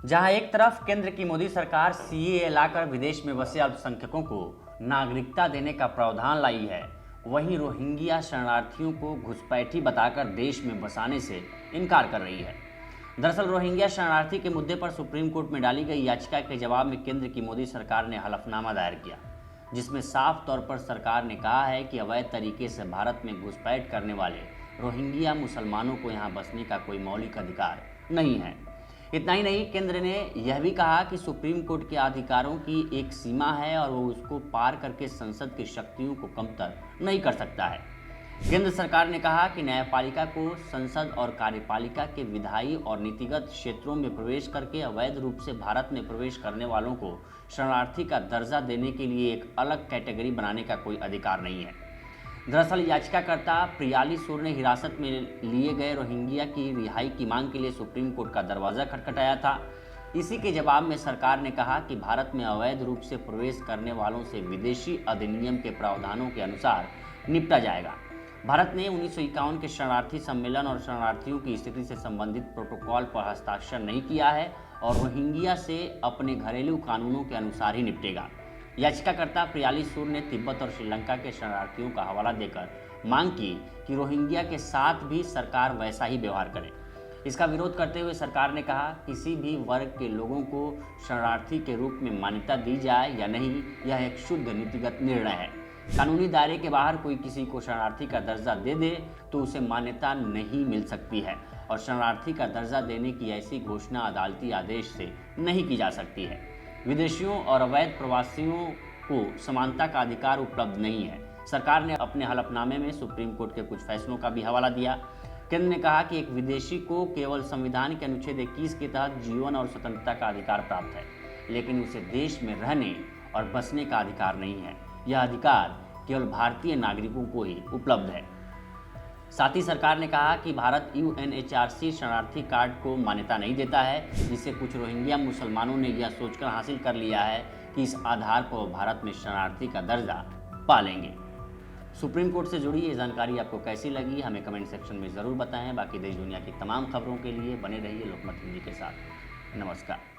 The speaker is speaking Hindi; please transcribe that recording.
जहां एक तरफ केंद्र की मोदी सरकार सीएए लाकर विदेश में बसे अल्पसंख्यकों को नागरिकता देने का प्रावधान लाई है, वहीं रोहिंग्या शरणार्थियों को घुसपैठी बताकर देश में बसाने से इनकार कर रही है। दरअसल रोहिंग्या शरणार्थी के मुद्दे पर सुप्रीम कोर्ट में डाली गई याचिका के जवाब में केंद्र की मोदी सरकार ने हलफनामा दायर किया, जिसमें साफ तौर पर सरकार ने कहा है कि अवैध तरीके से भारत में घुसपैठ करने वाले रोहिंग्या मुसलमानों को यहाँ बसने का कोई मौलिक अधिकार नहीं है। इतना ही नहीं, केंद्र ने यह भी कहा कि सुप्रीम कोर्ट के अधिकारों की एक सीमा है और वो उसको पार करके संसद की शक्तियों को कमतर नहीं कर सकता है। केंद्र सरकार ने कहा कि न्यायपालिका को संसद और कार्यपालिका के विधायी और नीतिगत क्षेत्रों में प्रवेश करके अवैध रूप से भारत में प्रवेश करने वालों को शरणार्थी का दर्जा देने के लिए एक अलग कैटेगरी बनाने का कोई अधिकार नहीं है। दरअसल याचिकाकर्ता प्रियाली सुर ने हिरासत में लिए गए रोहिंग्या की रिहाई की मांग के लिए सुप्रीम कोर्ट का दरवाजा खटखटाया था। इसी के जवाब में सरकार ने कहा कि भारत में अवैध रूप से प्रवेश करने वालों से विदेशी अधिनियम के प्रावधानों के अनुसार निपटा जाएगा। भारत ने 1951 के शरणार्थी सम्मेलन और शरणार्थियों की स्थिति से संबंधित प्रोटोकॉल पर हस्ताक्षर नहीं किया है और रोहिंग्या से अपने घरेलू कानूनों के अनुसार ही निपटेगा। याचिकाकर्ता प्रियाली सुर ने तिब्बत और श्रीलंका के शरणार्थियों का हवाला देकर मांग की कि रोहिंग्या के साथ भी सरकार वैसा ही व्यवहार करे। इसका विरोध करते हुए सरकार ने कहा, किसी भी वर्ग के लोगों को शरणार्थी के रूप में मान्यता दी जाए या नहीं, यह एक शुद्ध नीतिगत निर्णय है। कानूनी दायरे के बाहर कोई किसी को शरणार्थी का दर्जा दे दे तो उसे मान्यता नहीं मिल सकती है और शरणार्थी का दर्जा देने की ऐसी घोषणा अदालती आदेश से नहीं की जा सकती है। विदेशियों और अवैध प्रवासियों को समानता का अधिकार उपलब्ध नहीं है। सरकार ने अपने हलफनामे में सुप्रीम कोर्ट के कुछ फैसलों का भी हवाला दिया। केंद्र ने कहा कि एक विदेशी को केवल संविधान के अनुच्छेद 21 के तहत जीवन और स्वतंत्रता का अधिकार प्राप्त है, लेकिन उसे देश में रहने और बसने का अधिकार नहीं है। यह अधिकार केवल भारतीय नागरिकों को ही उपलब्ध है। साथ ही सरकार ने कहा कि भारत यूएनएचआरसी शरणार्थी कार्ड को मान्यता नहीं देता है, जिसे कुछ रोहिंग्या मुसलमानों ने यह सोचकर हासिल कर लिया है कि इस आधार पर वो भारत में शरणार्थी का दर्जा पा लेंगे। सुप्रीम कोर्ट से जुड़ी ये जानकारी आपको कैसी लगी, हमें कमेंट सेक्शन में ज़रूर बताएं। बाकी देश दुनिया की तमाम खबरों के लिए बने रहिए लोकमत हिंदी के साथ। नमस्कार।